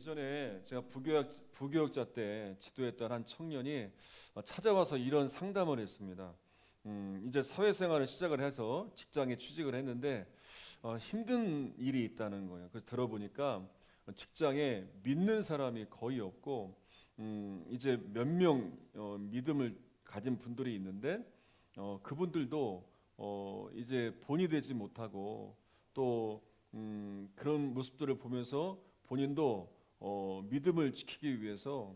예전에 제가 부교역자 때 지도했던 한 청년이 찾아와서 이런 상담을 했습니다. 이제 사회생활을 시작을 해서 직장에 취직을 했는데 힘든 일이 있다는 거예요. 그래서 들어보니까 직장에 믿는 사람이 거의 없고 이제 몇 명 믿음을 가진 분들이 있는데 그분들도 이제 본이 되지 못하고 또 그런 모습들을 보면서 본인도 믿음을 지키기 위해서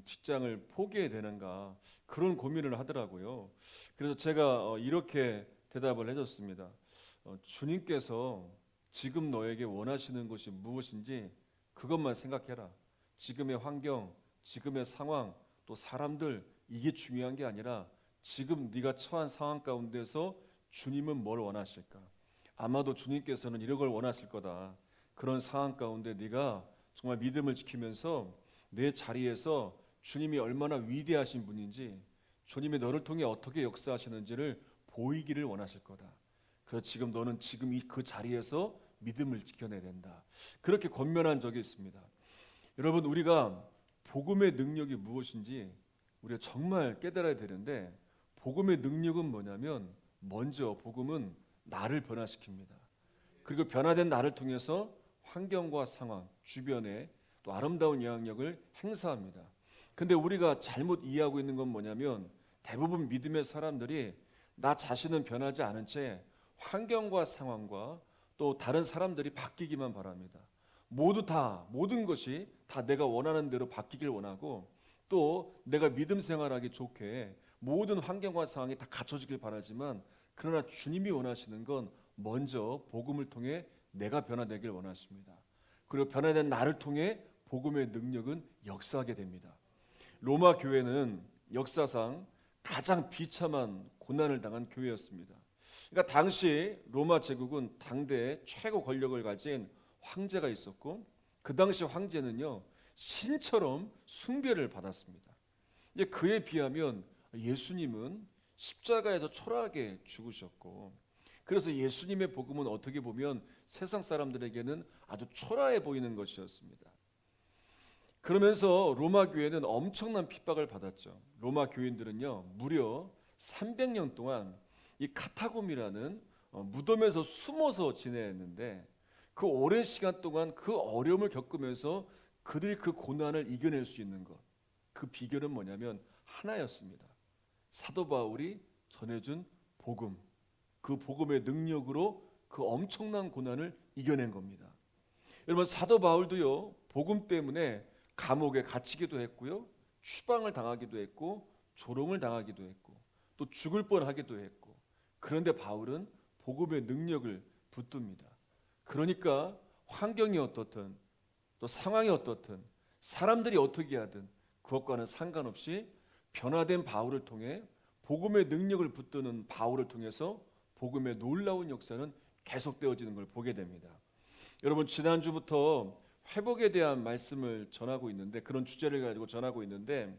직장을 포기해야 되는가 그런 고민을 하더라고요. 그래서 제가 이렇게 대답을 해줬습니다. 주님께서 지금 너에게 원하시는 것이 무엇인지 그것만 생각해라. 지금의 환경, 지금의 상황, 또 사람들 이게 중요한 게 아니라 지금 네가 처한 상황 가운데서 주님은 뭘 원하실까? 아마도 주님께서는 이런 걸 원하실 거다. 그런 상황 가운데 네가 정말 믿음을 지키면서 내 자리에서 주님이 얼마나 위대하신 분인지, 주님이 너를 통해 어떻게 역사하시는지를 보이기를 원하실 거다. 그래서 지금 너는 지금 그 자리에서 믿음을 지켜내야 된다. 그렇게 권면한 적이 있습니다. 여러분, 우리가 복음의 능력이 무엇인지 우리가 정말 깨달아야 되는데, 복음의 능력은 뭐냐면 먼저 복음은 나를 변화시킵니다. 그리고 변화된 나를 통해서 환경과 상황, 주변에 또 아름다운 영향력을 행사합니다. 근데 우리가 잘못 이해하고 있는 건 뭐냐면 대부분 믿음의 사람들이 나 자신은 변하지 않은 채 환경과 상황과 또 다른 사람들이 바뀌기만 바랍니다. 모든 것이 다 내가 원하는 대로 바뀌길 원하고 또 내가 믿음 생활하기 좋게 모든 환경과 상황이 다 갖춰지길 바라지만, 그러나 주님이 원하시는 건 먼저 복음을 통해 내가 변화되길 원하십니다. 그리고 변화된 나를 통해 복음의 능력은 역사하게 됩니다. 로마 교회는 역사상 가장 비참한 고난을 당한 교회였습니다. 그러니까 당시 로마 제국은 당대의 최고 권력을 가진 황제가 있었고, 그 당시 황제는요 신처럼 숭배를 받았습니다. 이제 그에 비하면 예수님은 십자가에서 초라하게 죽으셨고, 그래서 예수님의 복음은 어떻게 보면 세상 사람들에게는 아주 초라해 보이는 것이었습니다. 그러면서 로마 교회는 엄청난 핍박을 받았죠. 로마 교인들은요 무려 300년 동안 이 카타콤이라는 무덤에서 숨어서 지내었는데, 그 오랜 시간 동안 그 어려움을 겪으면서 그들이 그 고난을 이겨낼 수 있는 것, 그 비결은 뭐냐면 하나였습니다. 사도 바울이 전해준 복음, 그 복음의 능력으로 그 엄청난 고난을 이겨낸 겁니다. 여러분, 사도 바울도요 복음 때문에 감옥에 갇히기도 했고요, 추방을 당하기도 했고, 조롱을 당하기도 했고, 또 죽을 뻔하기도 했고, 그런데 바울은 복음의 능력을 붙듭니다. 그러니까 환경이 어떻든 또 상황이 어떻든 사람들이 어떻게 하든 그것과는 상관없이 변화된 바울을 통해 복음의 능력을 붙드는 바울을 통해서 복음의 놀라운 역사는 계속되어지는 걸 보게 됩니다. 여러분, 지난주부터 회복에 대한 말씀을 전하고 있는데, 그런 주제를 가지고 전하고 있는데,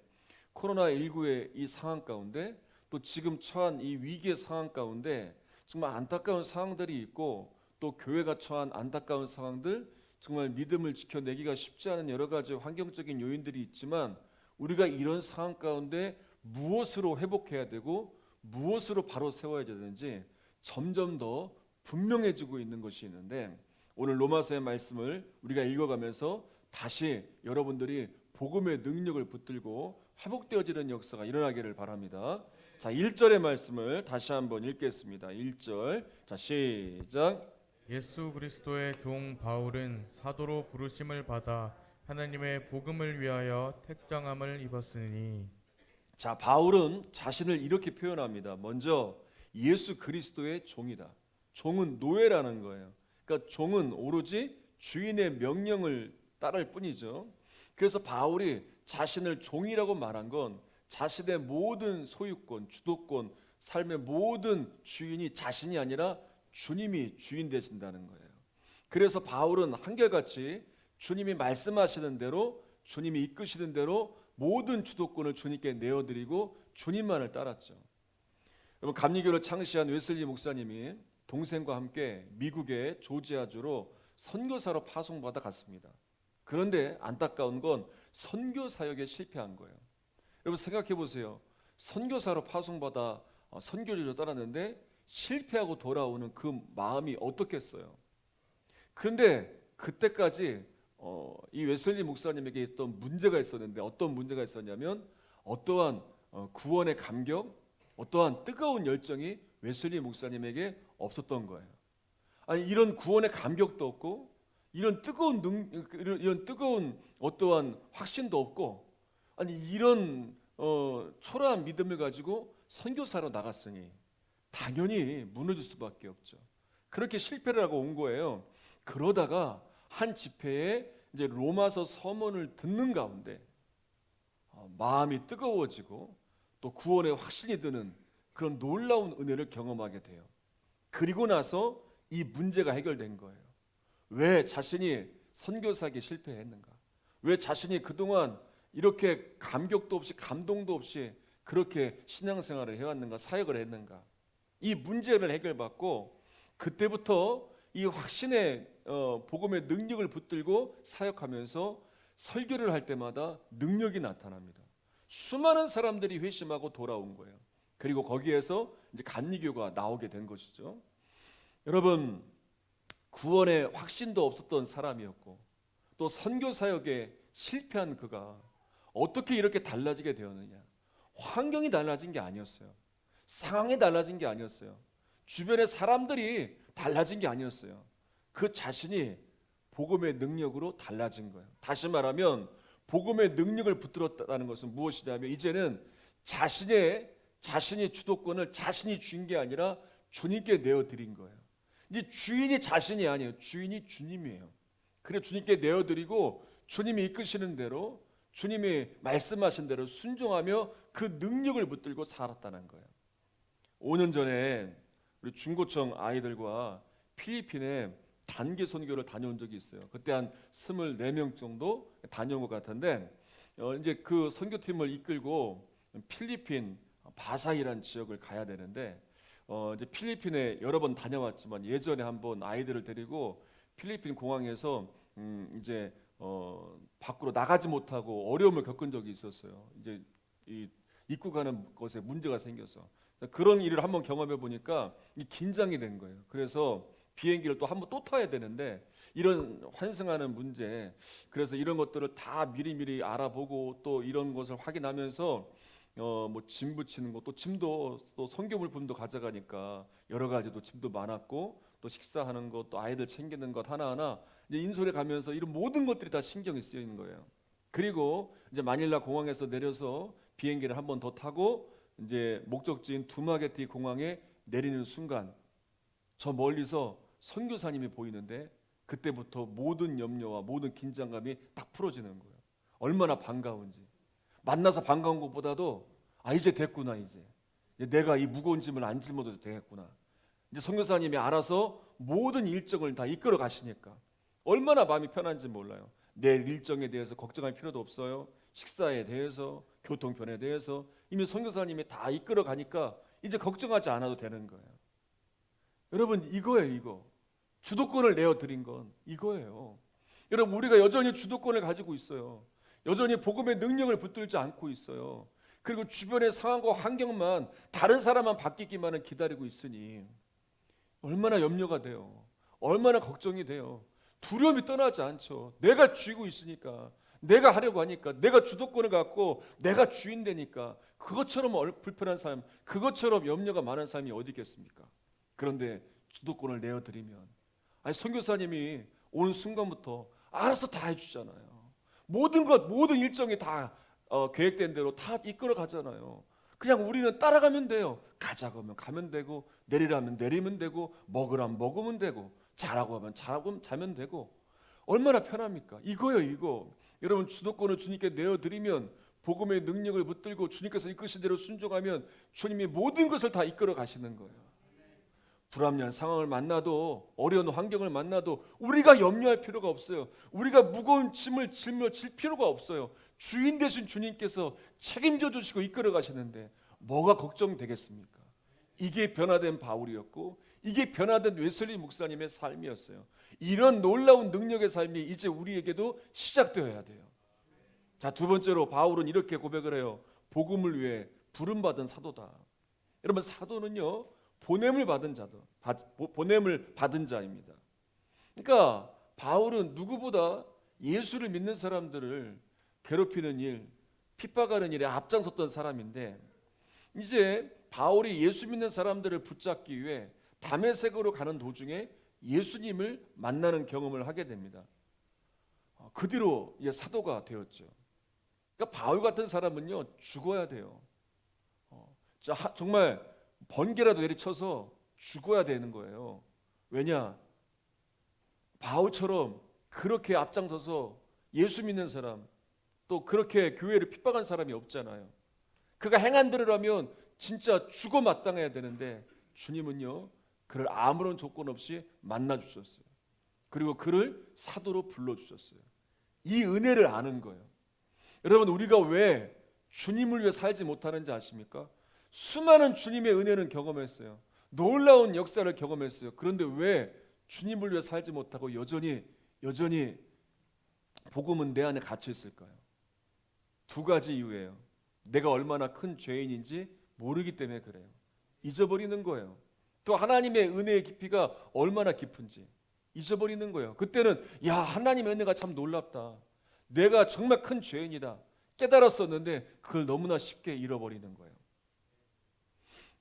코로나19의 이 상황 가운데 또 지금 처한 이 위기의 상황 가운데 정말 안타까운 상황들이 있고, 또 교회가 처한 안타까운 상황들, 정말 믿음을 지켜내기가 쉽지 않은 여러 가지 환경적인 요인들이 있지만, 우리가 이런 상황 가운데 무엇으로 회복해야 되고 무엇으로 바로 세워야 되는지 점점 더 분명해지고 있는 것이 있는데, 오늘 로마서의 말씀을 우리가 읽어가면서 다시 여러분들이 복음의 능력을 붙들고 회복되어지는 역사가 일어나기를 바랍니다. 자, 1절의 말씀을 다시 한번 읽겠습니다. 1절. 자, 시작. 예수 그리스도의 종 바울은 사도로 부르심을 받아 하나님의 복음을 위하여 택정함을 입었으니. 자, 바울은 자신을 이렇게 표현합니다. 먼저 예수 그리스도의 종이다. 종은 노예라는 거예요. 그러니까 종은 오로지 주인의 명령을 따를 뿐이죠. 그래서 바울이 자신을 종이라고 말한 건 자신의 모든 소유권, 주도권, 삶의 모든 주인이 자신이 아니라 주님이 주인 되신다는 거예요. 그래서 바울은 한결같이 주님이 말씀하시는 대로, 주님이 이끄시는 대로 모든 주도권을 주님께 내어드리고 주님만을 따랐죠. 여러분, 감리교를 창시한 웨슬리 목사님이 동생과 함께 미국의 조지아주로 선교사로 파송받아 갔습니다. 그런데 안타까운 건 선교 사역에 실패한 거예요. 여러분 생각해 보세요. 선교사로 파송받아 선교지로 떠났는데 실패하고 돌아오는 그 마음이 어떻겠어요? 그런데 그때까지 이 웨슬리 목사님에게 있던 문제가 있었는데, 어떤 문제가 있었냐면 어떠한 구원의 감격, 어떠한 뜨거운 열정이 웨슬리 목사님에게 없었던 거예요. 아니 이런 구원의 감격도 없고 이런 뜨거운 어떠한 확신도 없고, 아니 이런 초라한 믿음을 가지고 선교사로 나갔으니 당연히 무너질 수밖에 없죠. 그렇게 실패를 하고 온 거예요. 그러다가 한 집회에 이제 로마서 서문을 듣는 가운데 마음이 뜨거워지고 또 구원의 확신이 드는 그런 놀라운 은혜를 경험하게 돼요. 그리고 나서 이 문제가 해결된 거예요. 왜 자신이 선교사에게 실패했는가? 왜 자신이 그동안 이렇게 감격도 없이 감동도 없이 그렇게 신앙생활을 해왔는가? 사역을 했는가? 이 문제를 해결받고 그때부터 이 확신의 복음의 능력을 붙들고 사역하면서 설교를 할 때마다 능력이 나타납니다. 수많은 사람들이 회심하고 돌아온 거예요. 그리고 거기에서 이제 감리교가 나오게 된 것이죠. 여러분, 구원의 확신도 없었던 사람이었고 또 선교 사역에 실패한 그가 어떻게 이렇게 달라지게 되었느냐? 환경이 달라진 게 아니었어요. 상황이 달라진 게 아니었어요. 주변의 사람들이 달라진 게 아니었어요. 그 자신이 복음의 능력으로 달라진 거예요. 다시 말하면 복음의 능력을 붙들었다는 것은 무엇이냐면 이제는 자신이 주도권을 자신이 쥔 게 아니라 주님께 내어드린 거예요. 이제 주인이 자신이 아니에요. 주인이 주님이에요. 그래 주님께 내어드리고 주님이 이끄시는 대로, 주님이 말씀하신 대로 순종하며 그 능력을 붙들고 살았다는 거예요. 5년 전에 우리 중고청 아이들과 필리핀에 단기 선교를 다녀온 적이 있어요. 그때 한 24명 정도 다녀온 것 같은데 이제 그 선교팀을 이끌고 필리핀 바사이라는 지역을 가야 되는데 이제 필리핀에 여러 번 다녀왔지만 예전에 한번 아이들을 데리고 필리핀 공항에서 이제 밖으로 나가지 못하고 어려움을 겪은 적이 있었어요. 이제 이 입국하는 것에 문제가 생겨서 그런 일을 한번 경험해 보니까 긴장이 된 거예요. 그래서 비행기를 또 한번 또 타야 되는데 이런 환승하는 문제, 그래서 이런 것들을 다 미리미리 알아보고 또 이런 것을 확인하면서 뭐 짐 붙이는 거, 또 짐도 또 선교 물품도 가져가니까 여러 가지도 짐도 많았고 또 식사하는 것, 또 아이들 챙기는 것 하나하나 이제 인솔에 가면서 이런 모든 것들이 다 신경이 쓰여 있는 거예요. 그리고 이제 마닐라 공항에서 내려서 비행기를 한 번 더 타고 이제 목적지인 두마게티 공항에 내리는 순간 저 멀리서 선교사님이 보이는데 그때부터 모든 염려와 모든 긴장감이 딱 풀어지는 거예요. 얼마나 반가운지. 만나서 반가운 것보다도 이제 됐구나. 이제 내가 이 무거운 짐을 안 짊어도 되겠구나. 이제 선교사님이 알아서 모든 일정을 다 이끌어 가시니까 얼마나 마음이 편한지 몰라요. 내 일정에 대해서 걱정할 필요도 없어요. 식사에 대해서, 교통편에 대해서 이미 선교사님이 다 이끌어 가니까 이제 걱정하지 않아도 되는 거예요. 여러분 이거예요. 이거 주도권을 내어드린 건 이거예요. 여러분 우리가 여전히 주도권을 가지고 있어요. 여전히 복음의 능력을 붙들지 않고 있어요. 그리고 주변의 상황과 환경만 다른 사람만 바뀌기만을 기다리고 있으니 얼마나 염려가 돼요. 얼마나 걱정이 돼요. 두려움이 떠나지 않죠. 내가 쥐고 있으니까, 내가 하려고 하니까, 내가 주도권을 갖고 내가 주인 되니까 그것처럼 불편한 삶, 그것처럼 염려가 많은 삶이 어디 있겠습니까? 그런데 주도권을 내어드리면 선교사님이 오는 순간부터 알아서 다 해주잖아요. 모든 일정이 다 계획된 대로 다 이끌어 가잖아요. 그냥 우리는 따라가면 돼요. 가자고 하면 가면 되고, 내리라면 내리면 되고, 먹으라면 먹으면 되고, 자라고 하면 자라고 자면 되고, 얼마나 편합니까? 이거요 이거. 여러분 주도권을 주님께 내어드리면, 복음의 능력을 붙들고 주님께서 이끄신 대로 순종하면 주님이 모든 것을 다 이끌어 가시는 거예요. 불합리한 상황을 만나도, 어려운 환경을 만나도 우리가 염려할 필요가 없어요. 우리가 무거운 짐을 짊어질 필요가 없어요. 주인 되신 주님께서 책임져 주시고 이끌어 가시는데 뭐가 걱정되겠습니까? 이게 변화된 바울이었고 이게 변화된 웨슬리 목사님의 삶이었어요. 이런 놀라운 능력의 삶이 이제 우리에게도 시작되어야 돼요. 자, 두 번째로 바울은 이렇게 고백을 해요. 복음을 위해 부름받은 사도다. 여러분, 사도는요 보냄을 받은 보냄을 받은 자입니다. 그러니까 바울은 누구보다 예수를 믿는 사람들을 괴롭히는 일, 핍박하는 일에 앞장섰던 사람인데, 이제 바울이 예수 믿는 사람들을 붙잡기 위해 다메섹으로 가는 도중에 예수님을 만나는 경험을 하게 됩니다. 그 뒤로 사도가 되었죠. 그러니까 바울 같은 사람은요 죽어야 돼요. 정말 번개라도 내리쳐서 죽어야 되는 거예요. 왜냐? 바울처럼 그렇게 앞장서서 예수 믿는 사람, 또 그렇게 교회를 핍박한 사람이 없잖아요. 그가 행한 대로라면 진짜 죽어 마땅해야 되는데 주님은요 그를 아무런 조건 없이 만나 주셨어요. 그리고 그를 사도로 불러 주셨어요. 이 은혜를 아는 거예요. 여러분, 우리가 왜 주님을 위해 살지 못하는지 아십니까? 수많은 주님의 은혜는 경험했어요. 놀라운 역사를 경험했어요. 그런데 왜 주님을 위해 살지 못하고 여전히 복음은 내 안에 갇혀 있을까요? 두 가지 이유예요. 내가 얼마나 큰 죄인인지 모르기 때문에 그래요. 잊어버리는 거예요. 또 하나님의 은혜의 깊이가 얼마나 깊은지 잊어버리는 거예요. 그때는 하나님의 은혜가 참 놀랍다, 내가 정말 큰 죄인이다 깨달았었는데 그걸 너무나 쉽게 잃어버리는 거예요.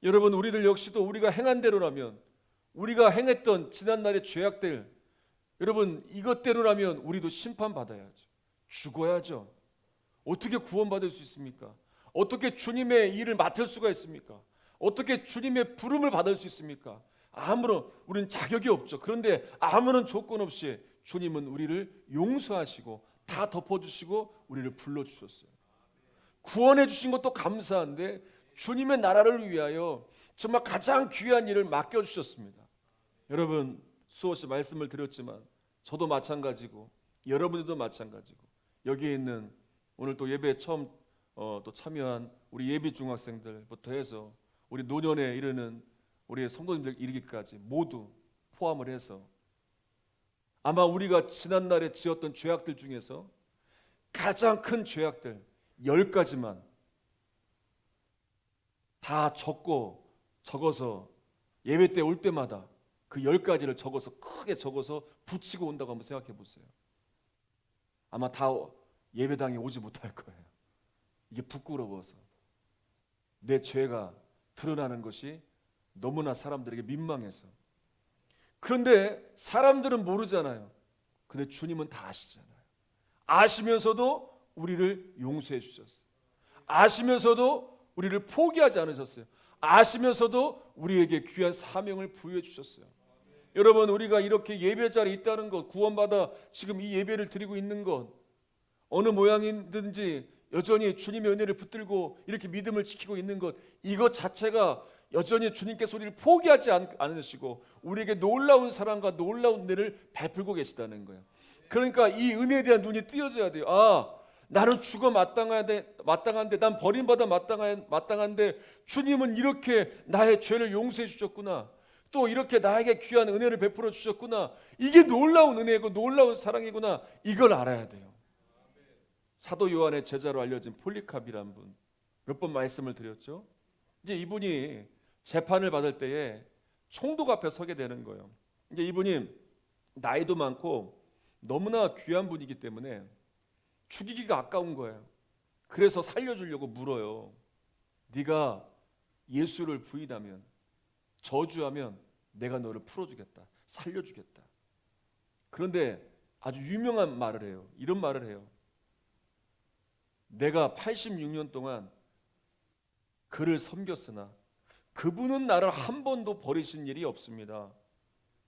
여러분, 우리들 역시도 우리가 행한 대로라면, 우리가 행했던 지난날의 죄악들, 여러분 이것대로라면 우리도 심판받아야죠. 죽어야죠. 어떻게 구원받을 수 있습니까? 어떻게 주님의 일을 맡을 수가 있습니까? 어떻게 주님의 부름을 받을 수 있습니까? 우리는 자격이 없죠. 그런데 아무런 조건 없이 주님은 우리를 용서하시고 다 덮어주시고 우리를 불러주셨어요. 구원해 주신 것도 감사한데 주님의 나라를 위하여 정말 가장 귀한 일을 맡겨주셨습니다. 여러분, 수없이 말씀을 드렸지만 저도 마찬가지고 여러분들도 마찬가지고, 여기에 있는 오늘 또 예배에 처음 또 참여한 우리 예비 중학생들부터 해서 우리 노년에 이르는 우리의 성도님들 이르기까지 모두 포함을 해서 아마 우리가 지난날에 지었던 죄악들 중에서 가장 큰 죄악들 10가지만 다 적어서 예배 때 올 때마다 그 10가지를 적어서 크게 적어서 붙이고 온다고 한번 생각해 보세요. 아마 다 예배당에 오지 못할 거예요. 이게 부끄러워서, 내 죄가 드러나는 것이 너무나 사람들에게 민망해서. 그런데 사람들은 모르잖아요. 근데 주님은 다 아시잖아요. 아시면서도 우리를 용서해 주셨어요. 아시면서도 우리를 포기하지 않으셨어요. 아시면서도 우리에게 귀한 사명을 부여해 주셨어요. 여러분, 우리가 이렇게 예배 자리에 있다는 것, 구원받아 지금 이 예배를 드리고 있는 것, 어느 모양이든지 여전히 주님의 은혜를 붙들고 이렇게 믿음을 지키고 있는 것, 이것 자체가 여전히 주님께서 우리를 포기하지 않으시고 우리에게 놀라운 사랑과 놀라운 은혜를 베풀고 계시다는 거예요. 그러니까 이 은혜에 대한 눈이 띄어져야 돼요. 나는 죽어 마땅한데, 난 버림받아 마땅한데 주님은 이렇게 나의 죄를 용서해 주셨구나, 또 이렇게 나에게 귀한 은혜를 베풀어 주셨구나, 이게 놀라운 은혜고 놀라운 사랑이구나, 이걸 알아야 돼요. 사도 요한의 제자로 알려진 폴리캅이라는 분, 몇 번 말씀을 드렸죠. 이제 이분이 재판을 받을 때에 총독 앞에 서게 되는 거예요. 이제 이분이 나이도 많고 너무나 귀한 분이기 때문에 죽이기가 아까운 거예요. 그래서 살려주려고 물어요. 네가 예수를 부인하면, 저주하면 내가 너를 풀어주겠다, 살려주겠다. 그런데 아주 유명한 말을 해요. 이런 말을 해요. 내가 86년 동안 그를 섬겼으나 그분은 나를 한 번도 버리신 일이 없습니다.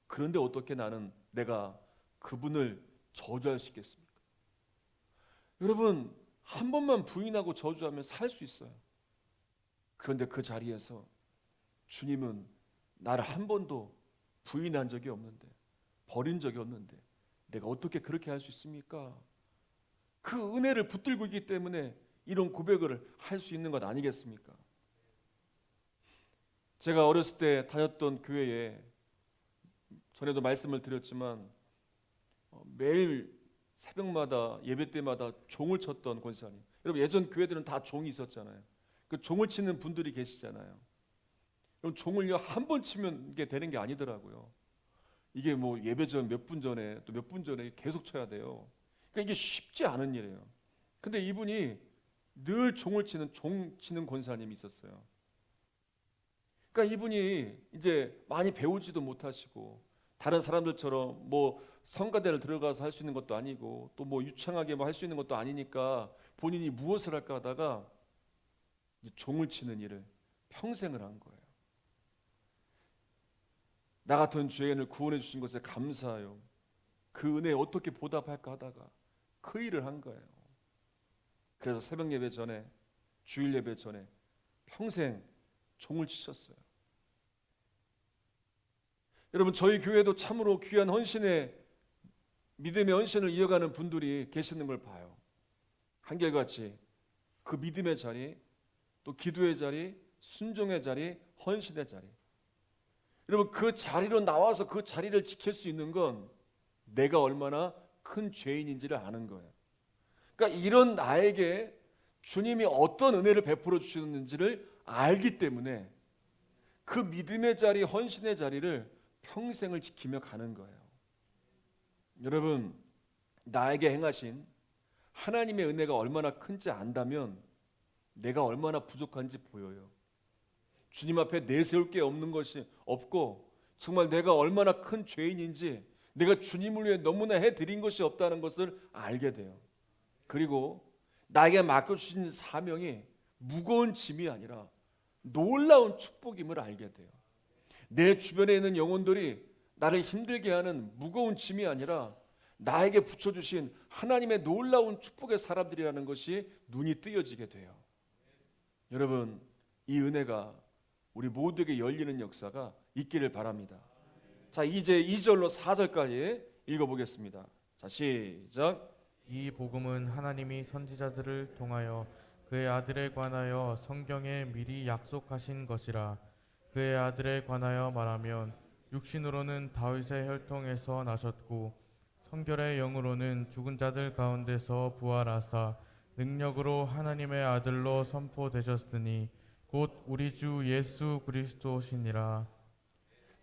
그런데 어떻게 내가 그분을 저주할 수 있겠습니까? 여러분, 한 번만 부인하고 저주하면 살 수 있어요. 그런데 그 자리에서 주님은 나를 한 번도 부인한 적이 없는데, 버린 적이 없는데 내가 어떻게 그렇게 할 수 있습니까? 그 은혜를 붙들고 있기 때문에 이런 고백을 할 수 있는 것 아니겠습니까? 제가 어렸을 때 다녔던 교회에, 전에도 말씀을 드렸지만 매일 새벽마다 예배 때마다 종을 쳤던 권사님. 여러분 예전 교회들은 다 종이 있었잖아요. 그 종을 치는 분들이 계시잖아요. 그럼 종을요 한 번 치면 이게 되는 게 아니더라고요. 이게 뭐 예배 전 몇 분 전에 또 몇 분 전에 계속 쳐야 돼요. 그러니까 이게 쉽지 않은 일이에요. 근데 이분이 늘 종을 치는 종 치는 권사님이 있었어요. 그러니까 이분이 이제 많이 배우지도 못하시고 다른 사람들처럼 뭐 성가대를 들어가서 할 수 있는 것도 아니고 또 뭐 유창하게 뭐 할 수 있는 것도 아니니까 본인이 무엇을 할까 하다가 이제 종을 치는 일을 평생을 한 거예요. 나 같은 죄인을 구원해 주신 것에 감사해요. 그 은혜에 어떻게 보답할까 하다가 그 일을 한 거예요. 그래서 새벽 예배 전에 주일 예배 전에 평생 종을 치셨어요. 여러분 저희 교회도 참으로 귀한 헌신의 믿음의 헌신을 이어가는 분들이 계시는 걸 봐요. 한결같이 그 믿음의 자리, 또 기도의 자리, 순종의 자리, 헌신의 자리. 여러분 그 자리로 나와서 그 자리를 지킬 수 있는 건 내가 얼마나 큰 죄인인지를 아는 거예요. 그러니까 이런 나에게 주님이 어떤 은혜를 베풀어 주시는지를 알기 때문에 그 믿음의 자리, 헌신의 자리를 평생을 지키며 가는 거예요. 여러분 나에게 행하신 하나님의 은혜가 얼마나 큰지 안다면 내가 얼마나 부족한지 보여요. 주님 앞에 내세울 게 없는 것이 없고 정말 내가 얼마나 큰 죄인인지 내가 주님을 위해 너무나 해드린 것이 없다는 것을 알게 돼요. 그리고 나에게 맡겨주신 사명이 무거운 짐이 아니라 놀라운 축복임을 알게 돼요. 내 주변에 있는 영혼들이 나를 힘들게 하는 무거운 짐이 아니라 나에게 붙여주신 하나님의 놀라운 축복의 사람들이라는 것이 눈이 뜨여지게 돼요. 여러분 이 은혜가 우리 모두에게 열리는 역사가 있기를 바랍니다. 자 이제 2절로 4절까지 읽어보겠습니다. 자 시작. 이 복음은 하나님이 선지자들을 통하여 그의 아들에 관하여 성경에 미리 약속하신 것이라. 그의 아들에 관하여 말하면 육신으로는 다윗의 혈통에서 나셨고 성결의 영으로는 죽은 자들 가운데서 부활하사 능력으로 하나님의 아들로 선포되셨으니 곧 우리 주 예수 그리스도시니라.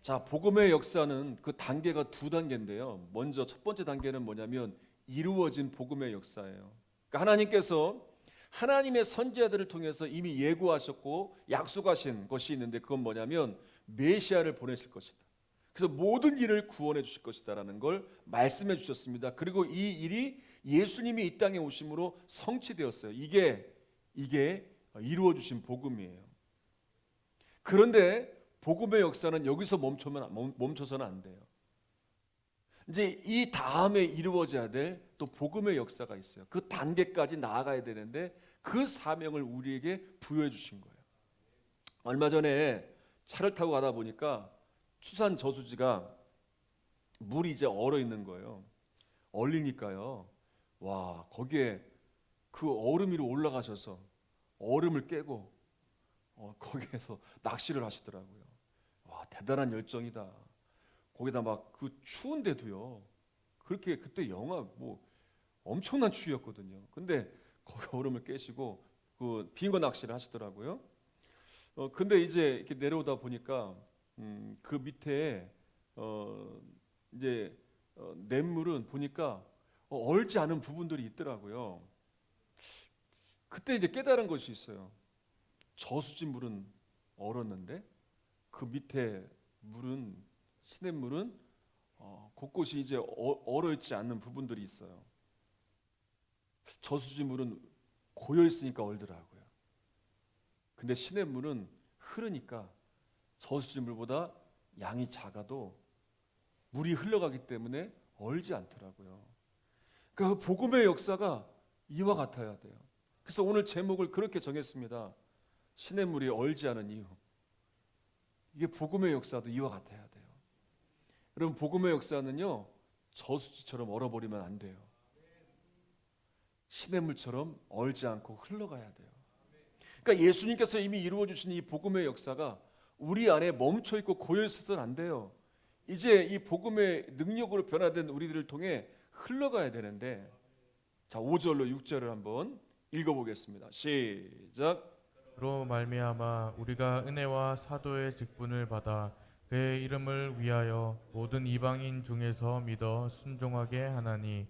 자 복음의 역사는 그 단계가 두 단계인데요. 먼저 첫 번째 단계는 뭐냐면 이루어진 복음의 역사예요. 그러니까 하나님께서 하나님의 선지자들을 통해서 이미 예고하셨고 약속하신 것이 있는데 그건 뭐냐면 메시아를 보내실 것이다. 그래서 모든 일을 구원해 주실 것이다라는 걸 말씀해 주셨습니다. 그리고 이 일이 예수님이 이 땅에 오심으로 성취되었어요. 이게 이루어 주신 복음이에요. 그런데 복음의 역사는 여기서 멈춰서는 안 돼요. 이제 이 다음에 이루어져야 될 또 복음의 역사가 있어요. 그 단계까지 나아가야 되는데 그 사명을 우리에게 부여해 주신 거예요. 얼마 전에 차를 타고 가다 보니까 추산 저수지가 물이 이제 얼어 있는 거예요. 얼리니까요. 와 거기에 그 얼음 위로 올라가셔서 얼음을 깨고 거기에서 낚시를 하시더라고요. 와 대단한 열정이다. 거기다 막 그 추운데도요. 그렇게 그때 영하 뭐 엄청난 추위였거든요. 근데 거기 얼음을 깨시고 그 빙어 낚시를 하시더라고요. 근데 이제 이렇게 내려오다 보니까 그 밑에 이제 냇물은 보니까 얼지 않은 부분들이 있더라고요. 그때 이제 깨달은 것이 있어요. 저수지 물은 얼었는데 그 밑에 물은 시냇물은 곳곳이 이제 얼어 있지 않는 부분들이 있어요. 저수지 물은 고여 있으니까 얼더라고요. 근데 시냇물은 흐르니까 저수지 물보다 양이 작아도 물이 흘러가기 때문에 얼지 않더라고요. 그러니까 복음의 역사가 이와 같아야 돼요. 그래서 오늘 제목을 그렇게 정했습니다. 시냇물이 얼지 않은 이유. 이게 복음의 역사도 이와 같아야 돼요. 여러분 복음의 역사는요 저수지처럼 얼어버리면 안 돼요. 시냇물처럼 얼지 않고 흘러가야 돼요. 그러니까 예수님께서 이미 이루어 주신 이 복음의 역사가 우리 안에 멈춰 있고 고여 있어서는 안 돼요. 이제 이 복음의 능력으로 변화된 우리들을 통해 흘러가야 되는데, 자 5절로 6절을 한번 읽어보겠습니다. 시작. 로 말미암아 우리가 은혜와 사도의 직분을 받아 그의 이름을 위하여 모든 이방인 중에서 믿어 순종하게 하나니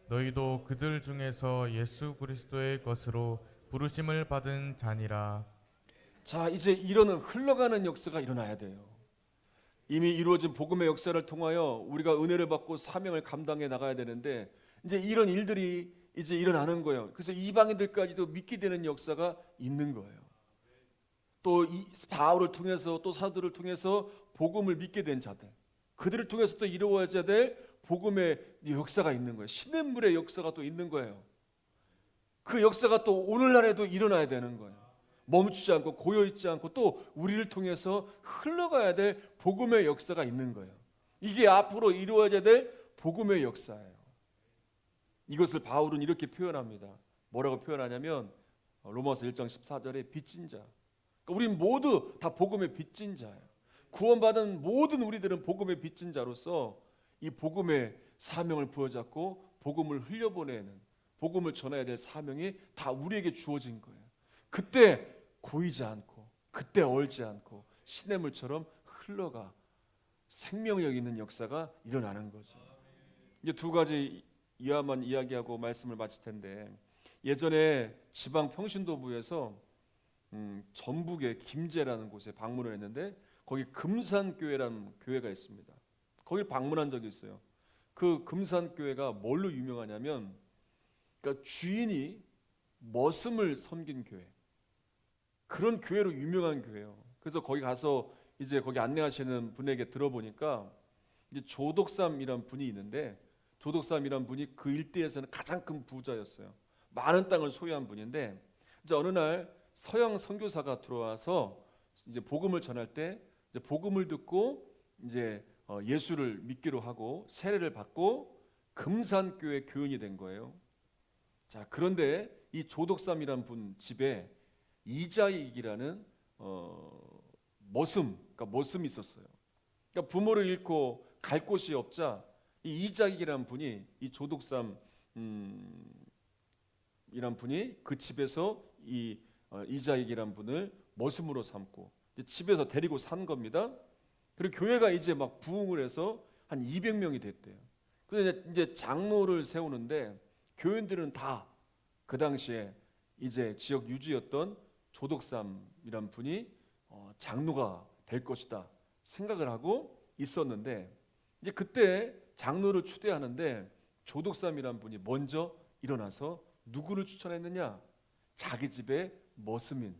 너희도 그들 중에서 예수 그리스도의 것으로 부르심을 받은 자니라. 자 이제 이런 흘러가는 역사가 일어나야 돼요. 이미 이루어진 복음의 역사를 통하여 우리가 은혜를 받고 사명을 감당해 나가야 되는데, 이제 이런 일들이 이제 일어나는 거예요. 그래서 이방인들까지도 믿게 되는 역사가 있는 거예요. 또 이 바울을 통해서 또 사도를 통해서 복음을 믿게 된 자들, 그들을 통해서 또 이루어져야 될 복음의 역사가 있는 거예요. 시냇물의 역사가 또 있는 거예요. 그 역사가 또 오늘날에도 일어나야 되는 거예요. 멈추지 않고 고여있지 않고 또 우리를 통해서 흘러가야 될 복음의 역사가 있는 거예요. 이게 앞으로 이루어져야 될 복음의 역사예요. 이것을 바울은 이렇게 표현합니다. 뭐라고 표현하냐면 로마서 1장 14절에 빚진 자. 그러니까 우린 모두 다 복음의 빚진 자예요. 구원받은 모든 우리들은 복음의 빚진 자로서 이 복음의 사명을 부여잡고 복음을 흘려보내는, 복음을 전해야 될 사명이 다 우리에게 주어진 거예요. 그때 고이지 않고 그때 얼지 않고 시냇물처럼 흘러가 생명력 있는 역사가 일어나는 거죠. 이제 두 가지 이하만 이야기하고 말씀을 마칠 텐데, 예전에 지방 평신도부에서 전북의 김제라는 곳에 방문을 했는데 거기 금산교회라는 교회가 있습니다. 거길 방문한 적이 있어요. 그 금산교회가 뭘로 유명하냐면, 그러니까 주인이 머슴을 섬긴 교회, 그런 교회로 유명한 교회예요. 그래서 거기 가서 이제 거기 안내하시는 분에게 들어보니까 이제 조덕삼이란 분이 있는데, 조덕삼이란 분이 그 일대에서는 가장 큰 부자였어요. 많은 땅을 소유한 분인데, 이제 어느 날 서양 선교사가 들어와서 이제 복음을 전할 때 이제 복음을 듣고 이제 예수를 믿기로 하고 세례를 받고 금산교회 교인이 된 거예요. 자 그런데 이 조덕삼이란 분 집에 이자익이라는 그러니까 머슴이 있었어요. 그러니까 부모를 잃고 갈 곳이 없자 이 이자익이라는 분이 이 조덕삼 이란 분이 그 집에서 이 이자익이란 분을 머슴으로 삼고 집에서 데리고 산 겁니다. 그리고 교회가 이제 막 부흥을 해서 한 200명이 됐대요. 그래서 이제 장로를 세우는데 교인들은 다 그 당시에 이제 지역 유지였던 조덕삼이란 분이 장로가 될 것이다 생각을 하고 있었는데, 이제 그때 장로를 추대하는데 조덕삼이란 분이 먼저 일어나서 누구를 추천했느냐? 자기 집의 머슴인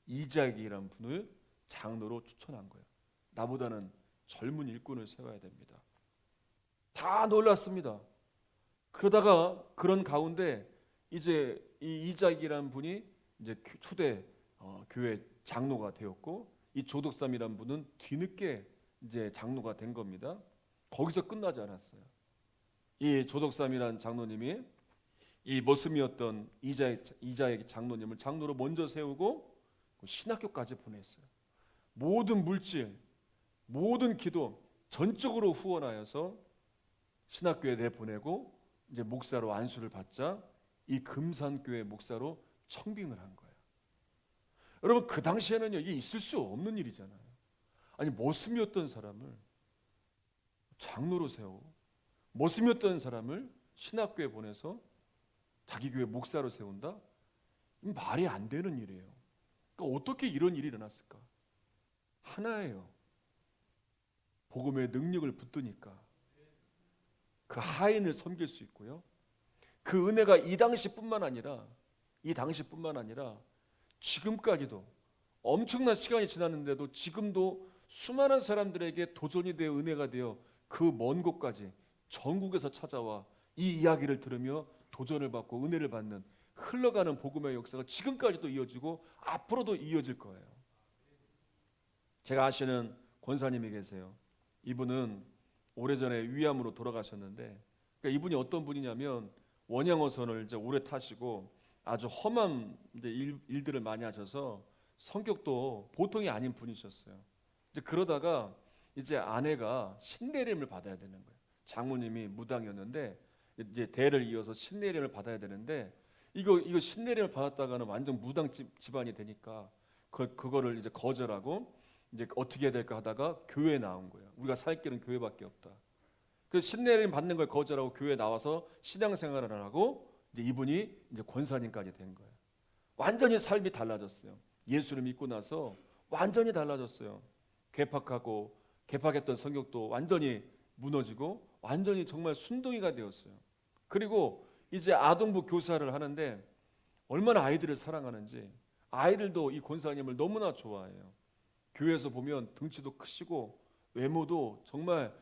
이자익이란 분을 장로로 추천한 거예요. 나보다는 젊은 일꾼을 세워야 됩니다. 다 놀랐습니다. 그러다가 그런 가운데 이제 이 이자익이란 분이 이제 초대 교회 장로가 되었고, 이 조덕삼이란 분은 뒤늦게 이제 장로가 된 겁니다. 거기서 끝나지 않았어요. 이 조덕삼이란 장로님이 이 머슴이었던 이자익 장로님을 장로로 먼저 세우고 신학교까지 보냈어요. 모든 물질, 모든 기도 전적으로 후원하여서 신학교에 내보내고 이제 목사로 안수를 받자 이 금산교회 목사로 청빙을 한 거예요. 여러분 그 당시에는요 이게 있을 수 없는 일이잖아요. 아니 머슴이었던 사람을 장로로 세우고 머슴이었던 사람을 신학교에 보내서 자기 교회 목사로 세운다? 말이 안 되는 일이에요. 그러니까 어떻게 이런 일이 일어났을까? 하나예요. 복음의 능력을 붙드니까 그 하인을 섬길 수 있고요. 그 은혜가 이 당시뿐만 아니라 지금까지도 엄청난 시간이 지났는데도 지금도 수많은 사람들에게 도전이 되어 은혜가 되어 그 먼 곳까지 전국에서 찾아와 이 이야기를 들으며 도전을 받고 은혜를 받는 흘러가는 복음의 역사가 지금까지도 이어지고 앞으로도 이어질 거예요. 제가 아시는 권사님이 계세요. 이분은 오래전에 위암으로 돌아가셨는데, 그러니까 이분이 어떤 분이냐면 원양어선을 이제 오래 타시고 아주 험한 이제 일들을 많이 하셔서 성격도 보통이 아닌 분이셨어요. 이제 그러다가 이제 아내가 신내림을 받아야 되는 거예요. 장모님이 무당이었는데 이제 대를 이어서 신내림을 받아야 되는데 이거 신내림을 받았다가는 완전 무당 집안이 되니까 그거를 이제 거절하고 이제 어떻게 해야 될까 하다가 교회에 나온 거예요. 우리가 살 길은 교회밖에 없다. 그 신내림 받는 걸 거절하고 교회에 나와서 신앙생활을 하고 이제 이분이 이제 권사님까지 된 거예요. 완전히 삶이 달라졌어요. 예수를 믿고 나서 완전히 달라졌어요. 개팍했던 성격도 완전히 무너지고 완전히 정말 순둥이가 되었어요. 그리고 이제 아동부 교사를 하는데 얼마나 아이들을 사랑하는지 아이들도 이 권사님을 너무나 좋아해요. 교회에서 보면 등치도 크시고 외모도 정말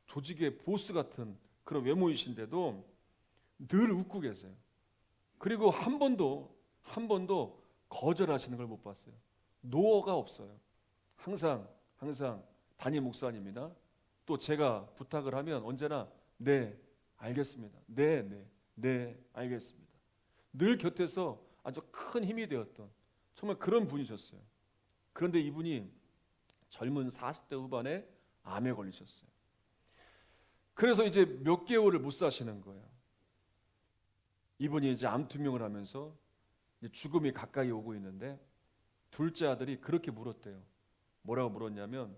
조직의 보스 같은 그런 외모이신데도 늘 웃고 계세요. 그리고 한 번도 거절하시는 걸 못 봤어요. 노어가 없어요. 항상 담임 목사님이나 또 제가 부탁을 하면 언제나 네, 알겠습니다. 네, 알겠습니다. 늘 곁에서 아주 큰 힘이 되었던 정말 그런 분이셨어요. 그런데 이분이 젊은 40대 후반에 암에 걸리셨어요. 그래서 이제 몇 개월을 못 사시는 거예요. 이분이 이제 암 투명을 하면서 이제 죽음이 가까이 오고 있는데 둘째 아들이 그렇게 물었대요. 뭐라고 물었냐면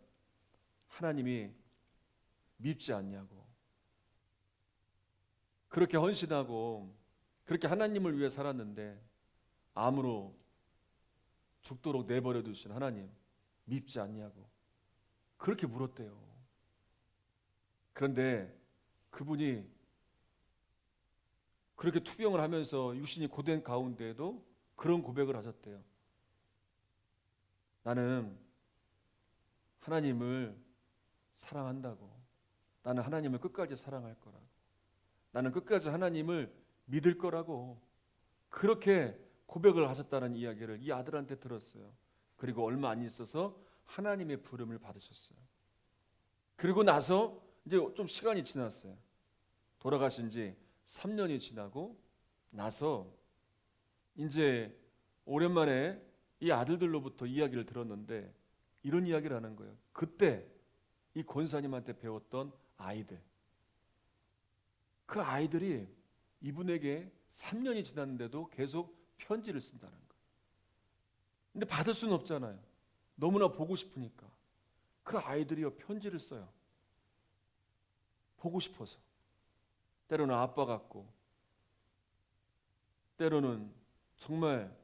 하나님이 밉지 않냐고. 그렇게 헌신하고 그렇게 하나님을 위해 살았는데 암으로 죽도록 내버려 두신 하나님 밉지 않냐고 그렇게 물었대요. 그런데 그분이 그렇게 투병을 하면서 육신이 고된 가운데에도 그런 고백을 하셨대요. 나는 하나님을 사랑한다고. 나는 하나님을 끝까지 사랑할 거라고. 나는 끝까지 하나님을 믿을 거라고. 그렇게 고백을 하셨다는 이야기를 이 아들한테 들었어요. 그리고 얼마 안 있어서 하나님의 부름을 받으셨어요. 그리고 나서 이제 좀 시간이 지났어요. 돌아가신 지 3년이 지나고 나서 이제 오랜만에 이 아들들로부터 이야기를 들었는데 이런 이야기를 하는 거예요. 그때 이 권사님한테 배웠던 아이들. 그 아이들이 이분에게 3년이 지났는데도 계속 편지를 쓴다는 거예요. 근데 받을 수는 없잖아요. 너무나 보고 싶으니까. 그 아이들이요 편지를 써요. 보고 싶어서. 때로는 아빠 같고 때로는 정말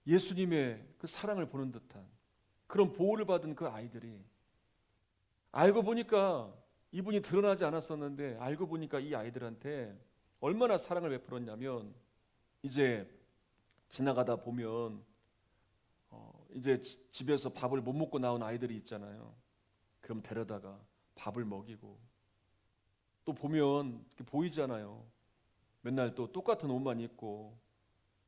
예수님의 그 사랑을 보는 듯한 그런 보호를 받은 그 아이들이 알고 보니까 이분이 드러나지 않았었는데 알고 보니까 이 아이들한테 얼마나 사랑을 베풀었냐면 이제 지나가다 보면 이제 집에서 밥을 못 먹고 나온 아이들이 있잖아요. 그럼 데려다가 밥을 먹이고 또 보면 보이잖아요. 맨날 또 똑같은 옷만 입고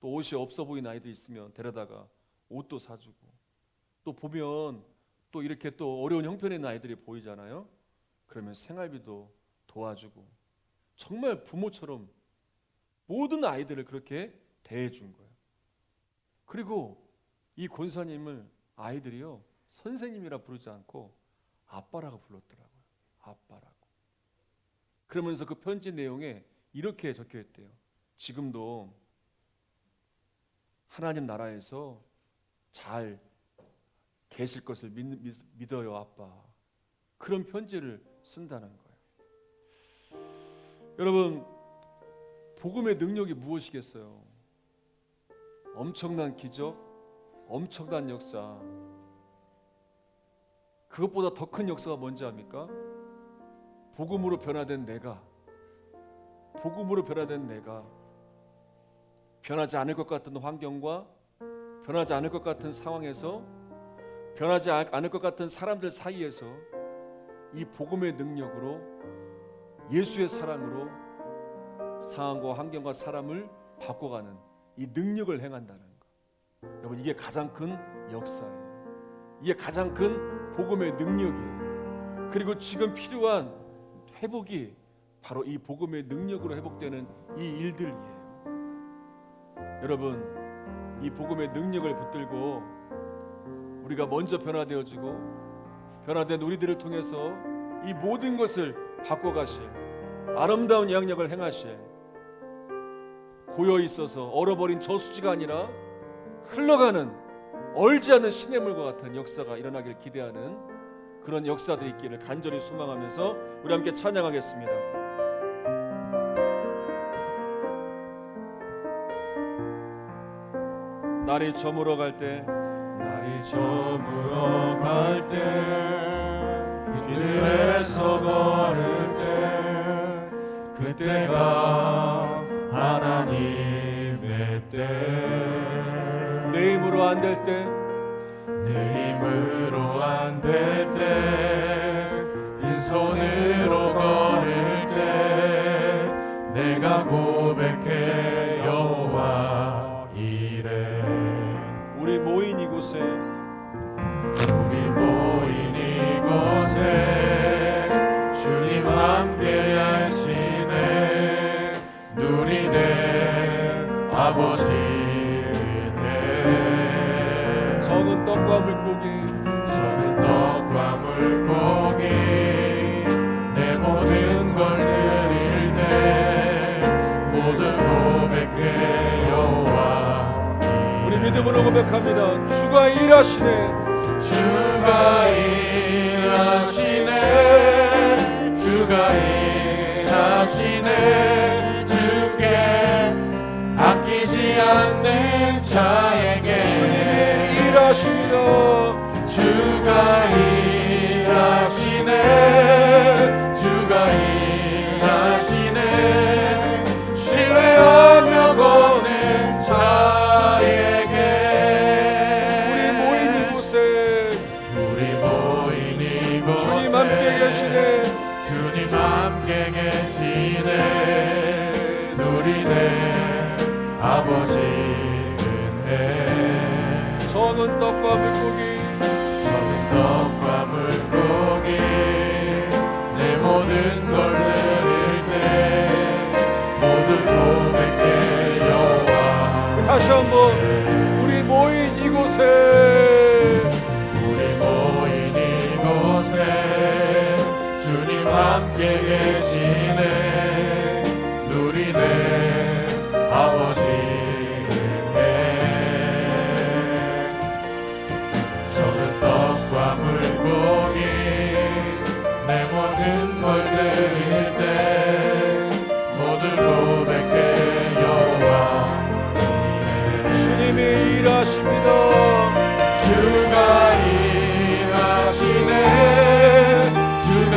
또 옷이 없어 보이는 아이들 있으면 데려다가 옷도 사주고 또 보면 또 이렇게 또 어려운 형편에 있는 아이들이 보이잖아요. 그러면 생활비도 도와주고 정말 부모처럼 모든 아이들을 그렇게 대해준 거예요. 그리고 이 권사님을 아이들이요 선생님이라 부르지 않고 아빠라고 불렀더라고요. 아빠라고. 그러면서 그 편지 내용에 이렇게 적혀 있대요. 지금도 하나님 나라에서 잘 계실 것을 믿어요, 아빠. 그런 편지를 쓴다는 거예요. 여러분, 복음의 능력이 무엇이겠어요? 엄청난 기적, 엄청난 역사. 그것보다 더 큰 역사가 뭔지 압니까? 복음으로 변화된 내가 변하지 않을 것 같은 환경과 변하지 않을 것 같은 상황에서 변하지 않을 것 같은 사람들 사이에서 이 복음의 능력으로 예수의 사랑으로 상황과 환경과 사람을 바꿔가는 이 능력을 행한다는 것. 여러분 이게 가장 큰 역사예요. 이게 가장 큰 복음의 능력이에요. 그리고 지금 필요한 회복이 바로 이 복음의 능력으로 회복되는 이 일들이에요. 여러분 이 복음의 능력을 붙들고 우리가 먼저 변화되어지고 변화된 우리들을 통해서 이 모든 것을 바꿔가실 아름다운 양력을 행하실, 고여 있어서 얼어버린 저수지가 아니라 흘러가는 얼지 않는 시냇물과 같은 역사가 일어나길 기대하는 그런 역사들이 있기를 간절히 소망하면서 우리 함께 찬양하겠습니다. 날이 저물어 갈 때, 날이 저물어 갈 때, 길에서 걸을 때, 그때가 하나님의 때. 내 힘으로 안 될 때, 내 힘으로 안 될 때, 빈손으로 걸을 때, 내가 고백해 여호와 이래. 우리 모인 이곳에, 우리 모인 이곳에 주님 함께 하시네. 누리네 아버지 은혜. 적은 떡과 물고기, 적은 떡과 물고기, 내 모든 걸 드릴 때 모두 고백해 여호와 이래. 우리 믿음으로 고백합니다. 주가 일하시네. 주가 일하시네. 주가 일하시네. 주께 아끼지 않는 자에게 주님이 일하십니다. 주가 일하시네. 주가 일하시네. 신뢰하며 걷는 자에게. 우리 모인 이곳에 주님 함께 계시네. 주님 함께 계시네. 누리네 아버지 은혜. 적은 떡과 물고기, 적은 떡과 물고기, 내 모든 걸 드릴 때 모두 고백해 여호와. 다시 한번 우리 모인 이곳에, 우리 모인 이곳에 주님 함께 계시네. 누리네 아버지 은혜. 적은 떡과 물고기, 내 모든 걸 드릴 때 모두 고백해 여호와 이래. 주님이 일하십니다. 주가 일하시네. 주가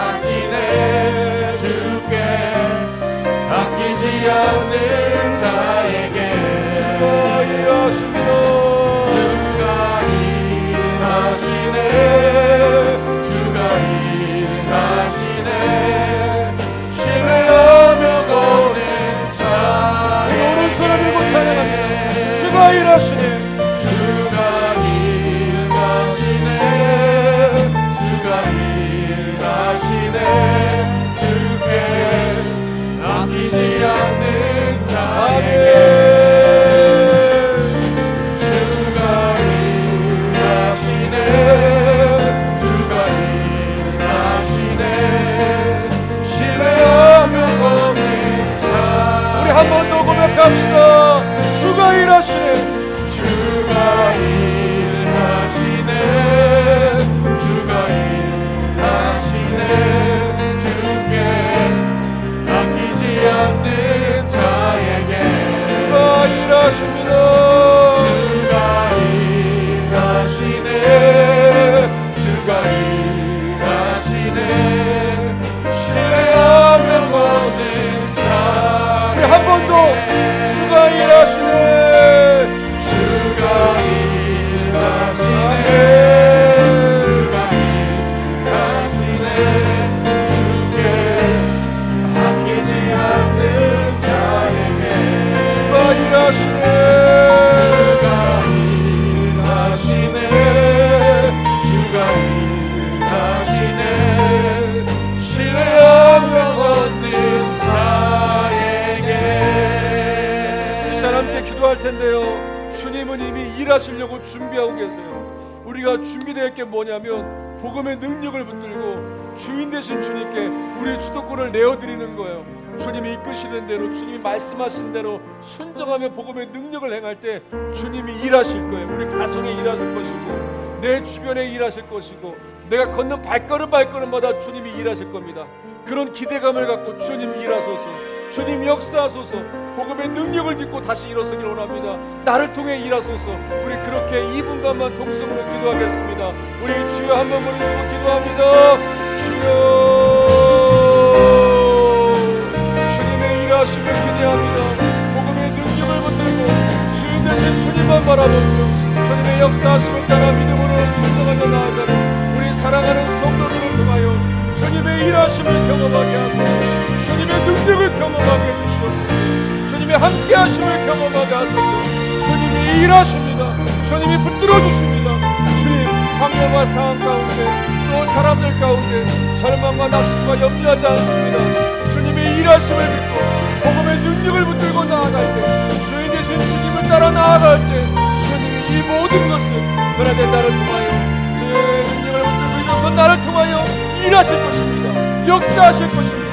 일하시네. 주께 아끼지 않는 자에게 주가 일하십니다. 주가 일하시네. 주가 일하시네. 신뢰하며 걷는 우리 자에게 오른손을 들고 찬양합니다. 주가 일하시네. 주가 일하시네. 주가 일하시네. 주께 아끼지 않는 자에게 주가 일하시네. 주가 일하시네. 신뢰하며 걷는 우리 한 번 더 고백합시다. 주가 일하시네. 주가 일하시네. 주가 일하시네. 주께 아끼지 않는 자에게 주가 일하십니다. 주가 일하시네. 주가 일하시네. 신뢰하며 걷는 우리 한 번 더 주가 일하시네. 주가 일하시네. 주가 일하시네. 주께 아끼지 않는 자에게 주가 일하시네. 주가 일하시네. 주가 일하시네. 신뢰하며 걷는 자에게. 이 사람 함께 기도할 텐데요. 주님은 이미 일하시려고 준비하고 계세요. 우리가 준비될 게 뭐냐면 복음의 능력을 붙들고 주인 되신 주님께 우리의 주도권을 내어드리는 거예요. 주님이 이끄시는 대로, 주님이 말씀하신 대로 순종하며 복음의 능력을 행할 때 주님이 일하실 거예요. 우리 가정에 일하실 것이고 내 주변에 일하실 것이고 내가 걷는 발걸음마다 주님이 일하실 겁니다. 그런 기대감을 갖고 주님 일하소서, 주님 역사하소서, 복음의 능력을 믿고 다시 일어서길 원합니다. 나를 통해 일하소서. 우리 그렇게 2분간만 동성으로 기도하겠습니다. 우리 주여 한번 부르고 기도합니다. 주여, 주님의 일하심을 기대합니다. 복음의 능력을 붙들고 주인 되신 주님만 바라보고 주님의 역사하심을 따라 믿음으로 순종하며 나아가는 우리 사랑하는 성도들을 통하여 주님의 일하심을 경험하게 하고 주님의 능력을 경험하게 해주시옵소서. 주님의 함께하심을 경험하게 하소서. 주님이 일하십니다. 주님이 붙들어 주십니다. 주님, 환경과 상황 가운데 또 사람들 가운데 절망과 낙심과 염려하지 않습니다. 주님의 일하심을 믿고 복음의 능력을 붙들고 나아갈 때, 주인 되신 주님을 따라 나아갈 때 주님이 이 모든 것을 그날의 나를 통하여 주의 능력을 붙들고 일어서 나를 통하여 일하실 것입니다. 역사하실 것입니다.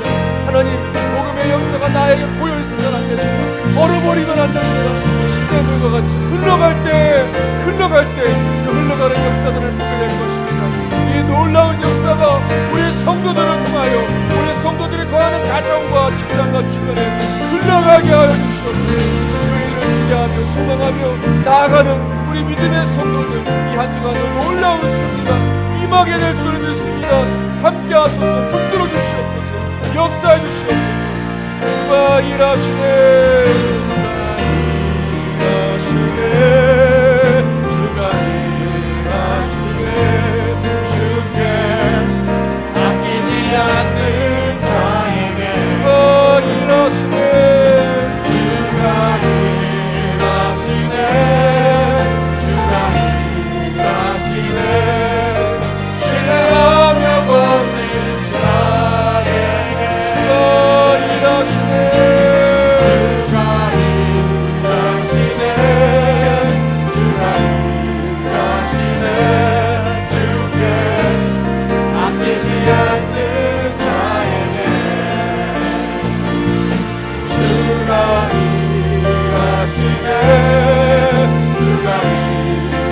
하나님, 복음의 역사가 나에게 고여있어서는 안 됩니다. 얼어버리면 안 됩니다. 시대물과 같이 흘러갈 때 그 흘러가는 역사들을 보게 될 것입니다. 이 놀라운 역사가 우리 성도들을 통하여 우리 성도들이 거하는 가정과 직장과 주변에 흘러가게 하여 주시옵소서. 교회를 기대하며 소망하며 나아가는 우리 믿음의 성도들, 이 한 주간도 놀라운 승리가 임하게 될 줄 믿습니다. 함께 하소서. 붙들어 주시옵소서. 역사해 주시옵소서. 주가 일하시네, 주가 일하시네, 주께 아끼지 않는 자에게 주가 일하시네, 주가 일하시네, 주가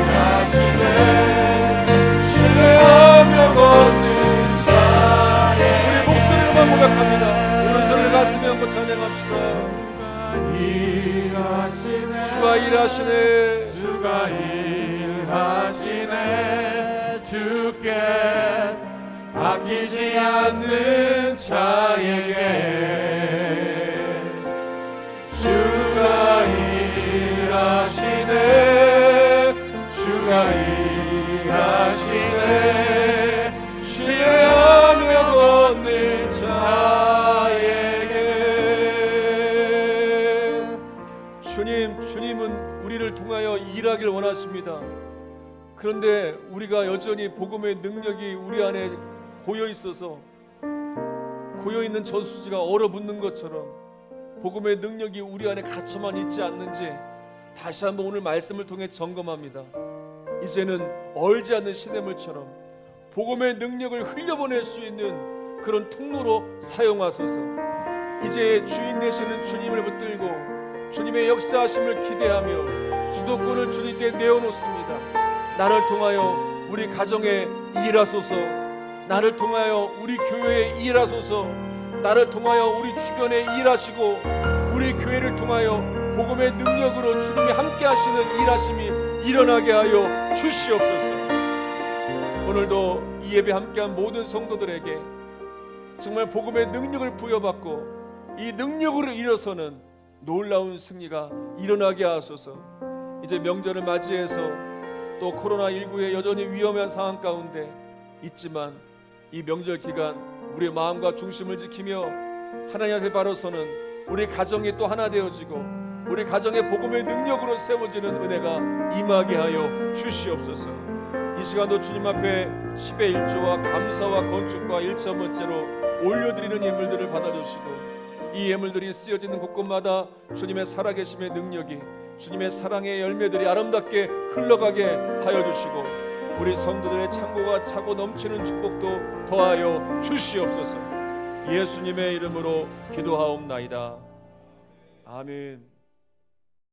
일하시네, 신뢰하며 걷는 자에게 주가 일하시네, 주가 일하시네, 주가 일하시네, 주께 아끼지 않는 자에게 주가 일하시네, 주가 일하시네, 신뢰하며 걷는 자에게. 주님은 우리를 통하여 일하길 원하십니다. 그런데 우리가 여전히 복음의 능력이 우리 안에 고여 있어서 고여 있는 저수지가 얼어붙는 것처럼 복음의 능력이 우리 안에 갇혀만 있지 않는지 다시 한번 오늘 말씀을 통해 점검합니다. 이제는 얼지 않는 시냇물처럼 복음의 능력을 흘려보낼 수 있는 그런 통로로 사용하소서. 이제 주인 되시는 주님을 붙들고 주님의 역사하심을 기대하며 주도권을 주님께 내어놓습니다. 나를 통하여 우리 가정에 일하소서, 나를 통하여 우리 교회에 일하소서, 나를 통하여 우리 주변에 일하시고 우리 교회를 통하여 복음의 능력으로 주님이 함께 하시는 일하심이 일어나게 하여 주시옵소서. 오늘도 이 예배 함께한 모든 성도들에게 정말 복음의 능력을 부여받고 이 능력으로 일어서는 놀라운 승리가 일어나게 하소서. 이제 명절을 맞이해서 또 코로나19의 여전히 위험한 상황 가운데 있지만 이 명절 기간 우리의 마음과 중심을 지키며 하나님 앞에 바로 서는 우리 가정이 또 하나 되어지고 우리 가정의 복음의 능력으로 세워지는 은혜가 임하게 하여 주시옵소서. 이 시간도 주님 앞에 10의 1조와 감사와 건축과 1.5째로 올려드리는 예물들을 받아주시고 이 예물들이 쓰여지는 곳곳마다 주님의 살아계심의 능력이 주님의 사랑의 열매들이 아름답게 흘러가게 하여 주시고 우리 성도들의 창고가 차고 넘치는 축복도 더하여 주시옵소서. 예수님의 이름으로 기도하옵나이다. 아멘.